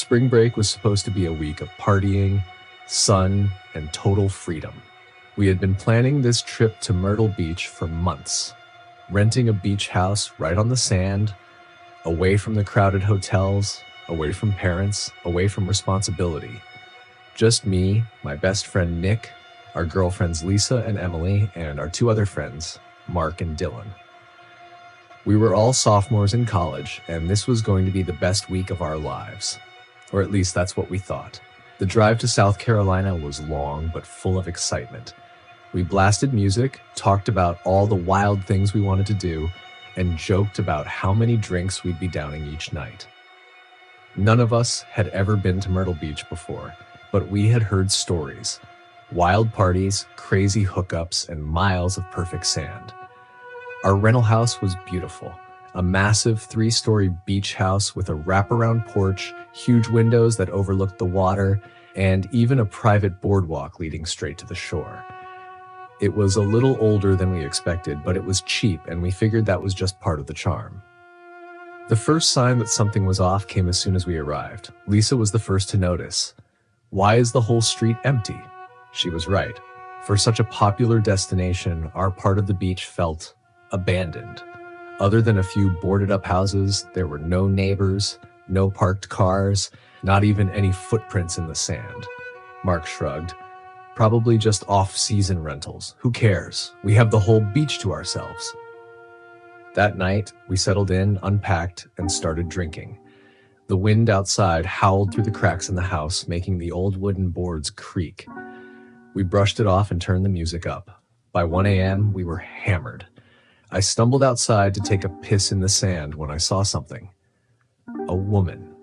Spring break was supposed to be a week of partying, sun, and total freedom. We had been planning this trip to Myrtle Beach for months, renting a beach house right on the sand, away from the crowded hotels, away from parents, away from responsibility. Just me, my best friend Nick, our girlfriends Lisa and Emily, and our two other friends, Mark and Dylan. We were all sophomores in college, and this was going to be the best week of our lives. Or at least that's what we thought. The drive to South Carolina was long, but full of excitement. We blasted music, talked about all the wild things we wanted to do, and joked about how many drinks we'd be downing each night. None of us had ever been to Myrtle Beach before, but we had heard stories. Wild parties, crazy hookups, and miles of perfect sand. Our rental house was beautiful. A massive 3-story beach house with a wraparound porch, huge windows that overlooked the water, and even a private boardwalk leading straight to the shore. It was a little older than we expected, but it was cheap, and we figured that was just part of the charm. The first sign that something was off came as soon as we arrived. Lisa was the first to notice. "Why is the whole street empty?" She was right. For such a popular destination, our part of the beach felt abandoned. Other than a few boarded-up houses, there were no neighbors, no parked cars, not even any footprints in the sand. Mark shrugged. "Probably just off-season rentals. Who cares? We have the whole beach to ourselves." That night, we settled in, unpacked, and started drinking. The wind outside howled through the cracks in the house, making the old wooden boards creak. We brushed it off and turned the music up. By 1 a.m., we were hammered. I stumbled outside to take a piss in the sand when I saw something. A woman,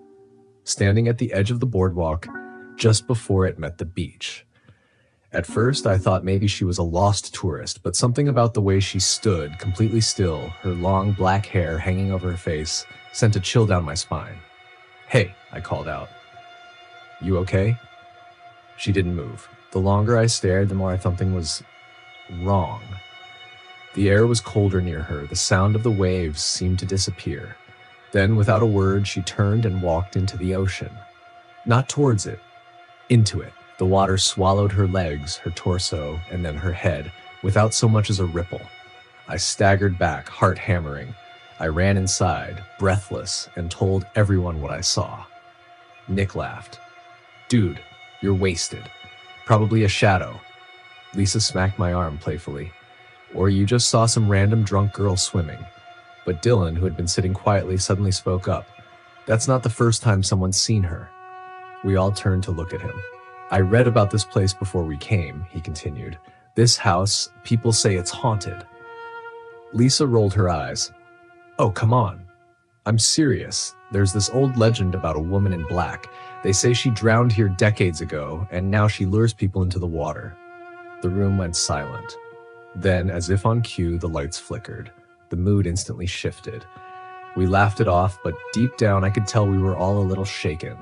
standing at the edge of the boardwalk just before it met the beach. At first, I thought maybe she was a lost tourist, but something about the way she stood, completely still, her long black hair hanging over her face, sent a chill down my spine. "Hey," I called out. "You okay?" She didn't move. The longer I stared, the more I thought something was wrong. The air was colder near her. The sound of the waves seemed to disappear. Then, without a word, she turned and walked into the ocean. Not towards it, into it. The water swallowed her legs, her torso, and then her head, without so much as a ripple. I staggered back, heart hammering. I ran inside, breathless, and told everyone what I saw. Nick laughed. "Dude, you're wasted. Probably a shadow." Lisa smacked my arm playfully. "Or you just saw some random drunk girl swimming." But Dylan, who had been sitting quietly, suddenly spoke up. "That's not the first time someone's seen her." We all turned to look at him. "I read about this place before we came," he continued. "This house, people say it's haunted." Lisa rolled her eyes. "Oh, come on. I'm serious. There's this old legend about a woman in black. They say she drowned here decades ago, and now she lures people into the water." The room went silent. Then, as if on cue, the lights flickered. The mood instantly shifted. We laughed it off, but deep down I could tell we were all a little shaken.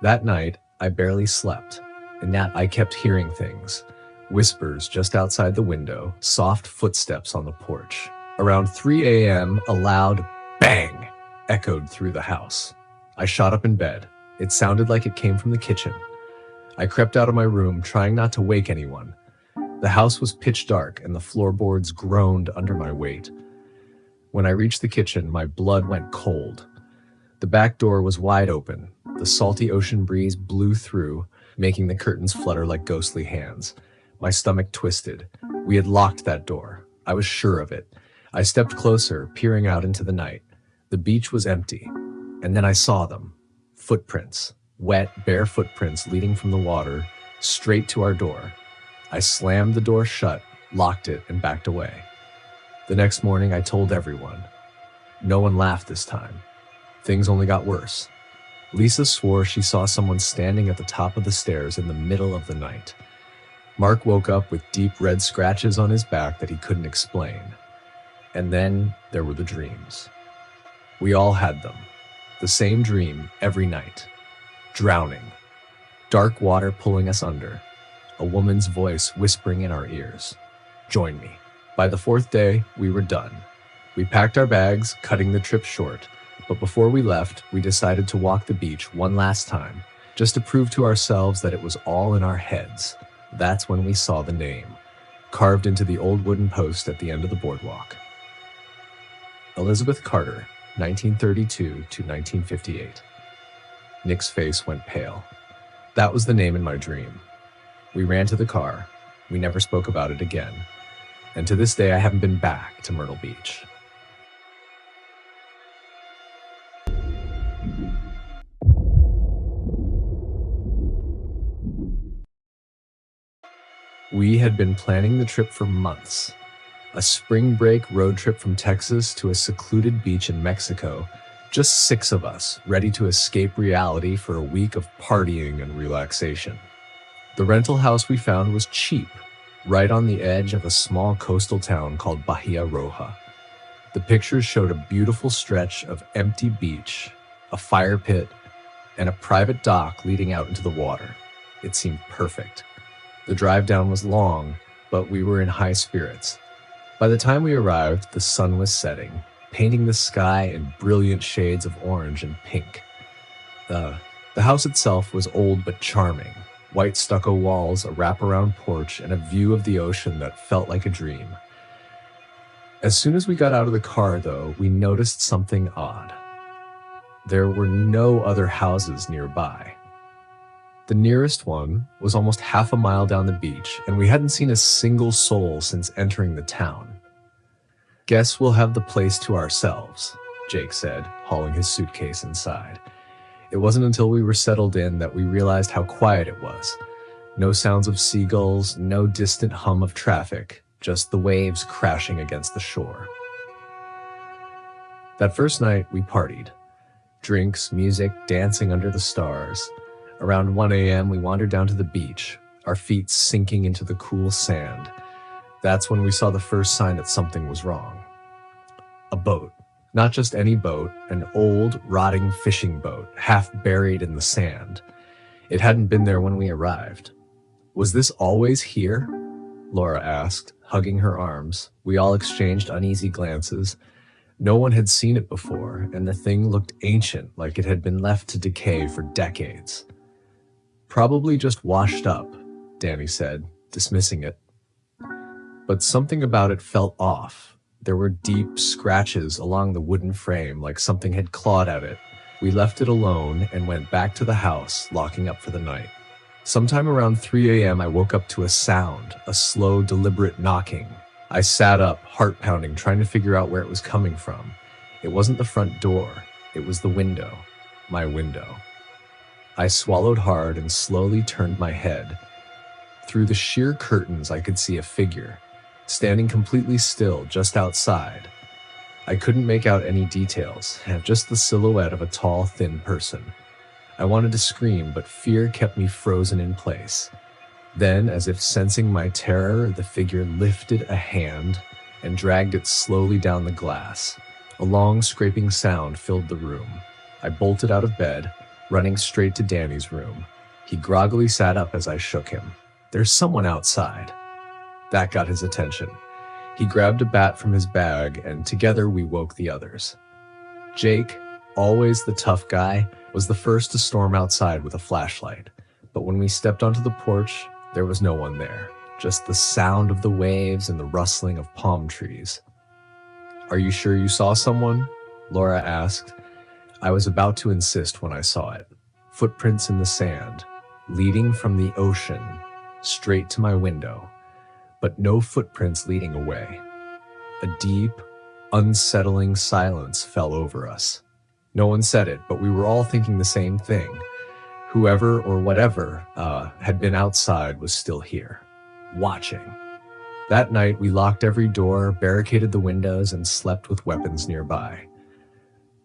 That night, I barely slept, and yet I kept hearing things. Whispers just outside the window, soft footsteps on the porch. Around 3 a.m., a loud bang echoed through the house. I shot up in bed. It sounded like it came from the kitchen. I crept out of my room, trying not to wake anyone. The house was pitch dark, and the floorboards groaned under my weight. When I reached the kitchen, my blood went cold. The back door was wide open. The salty ocean breeze blew through, making the curtains flutter like ghostly hands. My stomach twisted. We had locked that door. I was sure of it. I stepped closer, peering out into the night. The beach was empty. And then I saw them. Footprints. Wet, bare footprints leading from the water straight to our door. I slammed the door shut, locked it, and backed away. The next morning, I told everyone. No one laughed this time. Things only got worse. Lisa swore she saw someone standing at the top of the stairs in the middle of the night. Mark woke up with deep red scratches on his back that he couldn't explain. And then there were the dreams. We all had them. The same dream every night. Drowning. Dark water pulling us under. A woman's voice whispering in our ears. "Join me." By the 4th day, we were done. We packed our bags, cutting the trip short, But before we left, we decided to walk the beach one last time, just to prove to ourselves that it was all in our heads. That's when we saw the name, carved into the old wooden post at the end of the boardwalk. Elizabeth Carter, 1932 to 1958. Nick's face went pale. That was the name in my dream. We ran to the car. We never spoke about it again. And to this day, I haven't been back to Myrtle Beach. We had been planning the trip for months. A spring break road trip from Texas to a secluded beach in Mexico. Just 6 of us, ready to escape reality for a week of partying and relaxation. The rental house we found was cheap, right on the edge of a small coastal town called Bahia Roja. The pictures showed a beautiful stretch of empty beach, a fire pit, and a private dock leading out into the water. It seemed perfect. The drive down was long, but we were in high spirits. By the time we arrived, the sun was setting, painting the sky in brilliant shades of orange and pink. The house itself was old but charming. White stucco walls, a wraparound porch, and a view of the ocean that felt like a dream. As soon as we got out of the car, though, we noticed something odd. There were no other houses nearby. The nearest one was almost half a mile down the beach, and we hadn't seen a single soul since entering the town. "Guess we'll have the place to ourselves," Jake said, hauling his suitcase inside. It wasn't until we were settled in that we realized how quiet it was. No sounds of seagulls, no distant hum of traffic, just the waves crashing against the shore. That first night, we partied. Drinks, music, dancing under the stars. Around 1 a.m., we wandered down to the beach, our feet sinking into the cool sand. That's when we saw the first sign that something was wrong. A boat. Not just any boat, an old, rotting fishing boat, half buried in the sand. It hadn't been there when we arrived. "Was this always here?" Laura asked, hugging her arms. We all exchanged uneasy glances. No one had seen it before, and the thing looked ancient, like it had been left to decay for decades. "Probably just washed up," Danny said, dismissing it. But something about it felt off. There were deep scratches along the wooden frame, like something had clawed at it. We left it alone and went back to the house, locking up for the night. Sometime around 3 a.m., I woke up to a sound, a slow, deliberate knocking. I sat up, heart pounding, trying to figure out where it was coming from. It wasn't the front door. It was the window. My window. I swallowed hard and slowly turned my head. Through the sheer curtains, I could see a figure, standing completely still just outside. I couldn't make out any details, just the silhouette of a tall, thin person. I wanted to scream, but fear kept me frozen in place. Then, as if sensing my terror, the figure lifted a hand and dragged it slowly down the glass. A long, scraping sound filled the room. I bolted out of bed, running straight to Danny's room. He groggily sat up as I shook him. "There's someone outside." That got his attention. He grabbed a bat from his bag, and together we woke the others. Jake, always the tough guy, was the first to storm outside with a flashlight. But when we stepped onto the porch, there was no one there, just the sound of the waves and the rustling of palm trees. "Are you sure you saw someone?" Laura asked. I was about to insist when I saw it. Footprints in the sand, leading from the ocean straight to my window, but no footprints leading away. A deep, unsettling silence fell over us. No one said it, but we were all thinking the same thing. Whoever or whatever had been outside was still here, watching. That night, we locked every door, barricaded the windows, and slept with weapons nearby.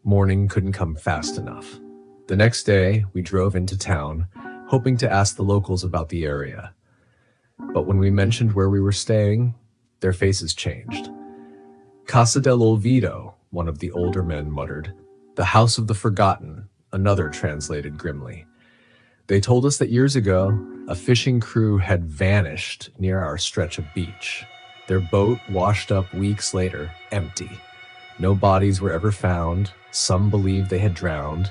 Morning couldn't come fast enough. The next day, we drove into town, hoping to ask the locals about the area. But when we mentioned where we were staying, their faces changed. "Casa del Olvido," one of the older men muttered. "The House of the Forgotten," another translated grimly. They told us that years ago, a fishing crew had vanished near our stretch of beach. Their boat washed up weeks later, empty. No bodies were ever found. Some believed they had drowned,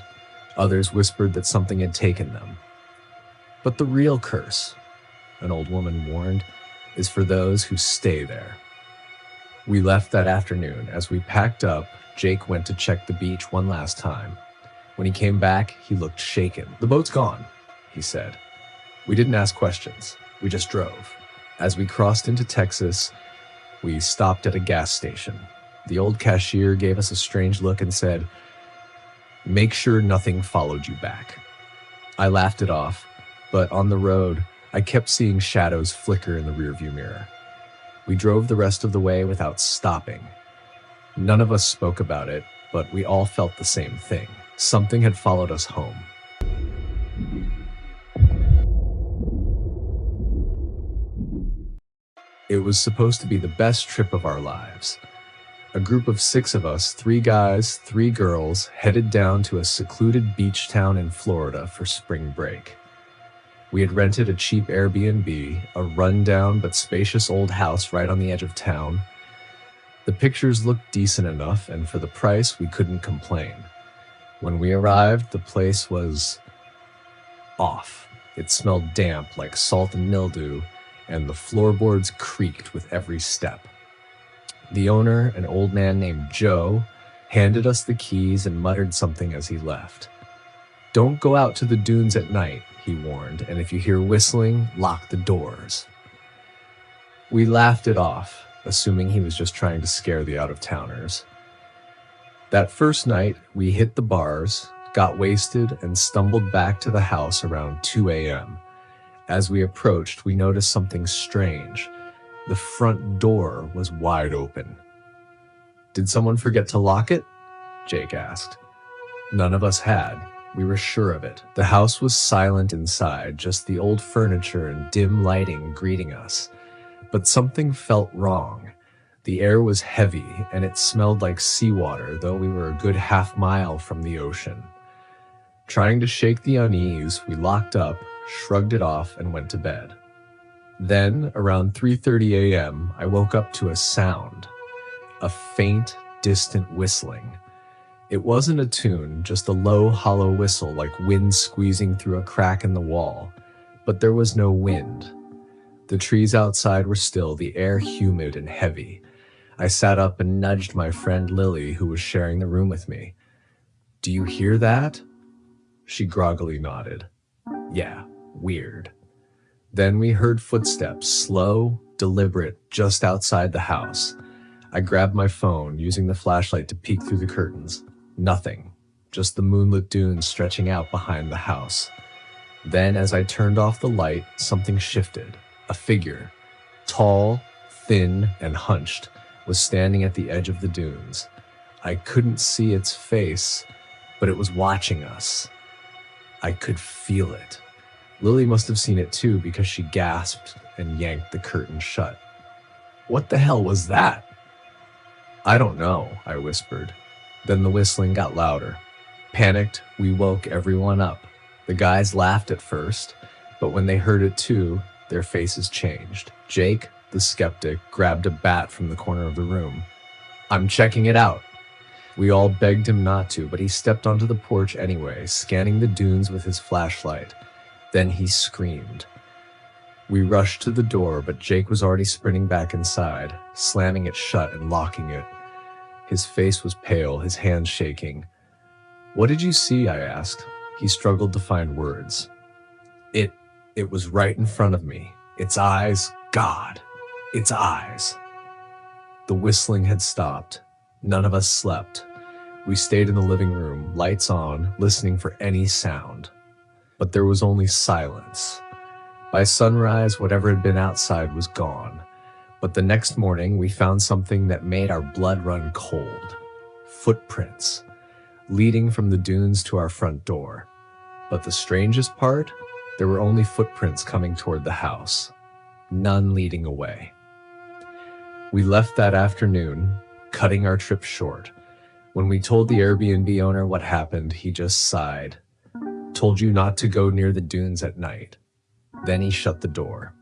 others whispered that something had taken them. But the real curse, an old woman warned, is for those who stay there. We left that afternoon. As we packed up, Jake went to check the beach one last time. When he came back, he looked shaken. "The boat's gone," he said. We didn't ask questions. We just drove. As we crossed into Texas, we stopped at a gas station. The old cashier gave us a strange look and said, "Make sure nothing followed you back." I laughed it off, but on the road, I kept seeing shadows flicker in the rearview mirror. We drove the rest of the way without stopping. None of us spoke about it, but we all felt the same thing. Something had followed us home. It was supposed to be the best trip of our lives. A group of 6 of us, 3 guys, 3 girls, headed down to a secluded beach town in Florida for spring break. We had rented a cheap Airbnb, a rundown but spacious old house right on the edge of town. The pictures looked decent enough, and for the price, we couldn't complain. When we arrived, the place was off. It smelled damp like salt and mildew, and the floorboards creaked with every step. The owner, an old man named Joe, handed us the keys and muttered something as he left. "Don't go out to the dunes at night," he warned, "and if you hear whistling, lock the doors." We laughed it off, assuming he was just trying to scare the out-of-towners. That first night, we hit the bars, got wasted, and stumbled back to the house around 2 a.m. As we approached, we noticed something strange. The front door was wide open. "Did someone forget to lock it?" Jake asked. None of us had. We were sure of it. The house was silent inside, just the old furniture and dim lighting greeting us. But something felt wrong. The air was heavy, and it smelled like seawater, though we were a good half-mile from the ocean. Trying to shake the unease, we locked up, shrugged it off, and went to bed. Then, around 3:30 a.m., I woke up to a sound. A faint, distant whistling. It wasn't a tune, just a low, hollow whistle like wind squeezing through a crack in the wall. But there was no wind. The trees outside were still, the air humid and heavy. I sat up and nudged my friend Lily, who was sharing the room with me. "Do you hear that?" She groggily nodded. "Yeah, weird." Then we heard footsteps, slow, deliberate, just outside the house. I grabbed my phone, using the flashlight to peek through the curtains. Nothing, just the moonlit dunes stretching out behind the house. Then, as I turned off the light, something shifted. A figure, tall, thin, and hunched, was standing at the edge of the dunes. I couldn't see its face, but it was watching us. I could feel it. Lily must have seen it too, because she gasped and yanked the curtain shut. "What the hell was that?" "I don't know," I whispered. Then the whistling got louder. Panicked, we woke everyone up. The guys laughed at first, but when they heard it too, their faces changed. Jake, the skeptic, grabbed a bat from the corner of the room. "I'm checking it out." We all begged him not to, but he stepped onto the porch anyway, scanning the dunes with his flashlight. Then he screamed. We rushed to the door, but Jake was already sprinting back inside, slamming it shut and locking it. His face was pale, his hands shaking. "What did you see?" I asked. He struggled to find words. It was right in front of me. Its eyes, God, its eyes." The whistling had stopped. None of us slept. We stayed in the living room, lights on, listening for any sound. But there was only silence. By sunrise, whatever had been outside was gone. But the next morning, we found something that made our blood run cold. Footprints, leading from the dunes to our front door. But the strangest part? There were only footprints coming toward the house. None leading away. We left that afternoon, cutting our trip short. When we told the Airbnb owner what happened, he just sighed. "Told you not to go near the dunes at night." Then he shut the door.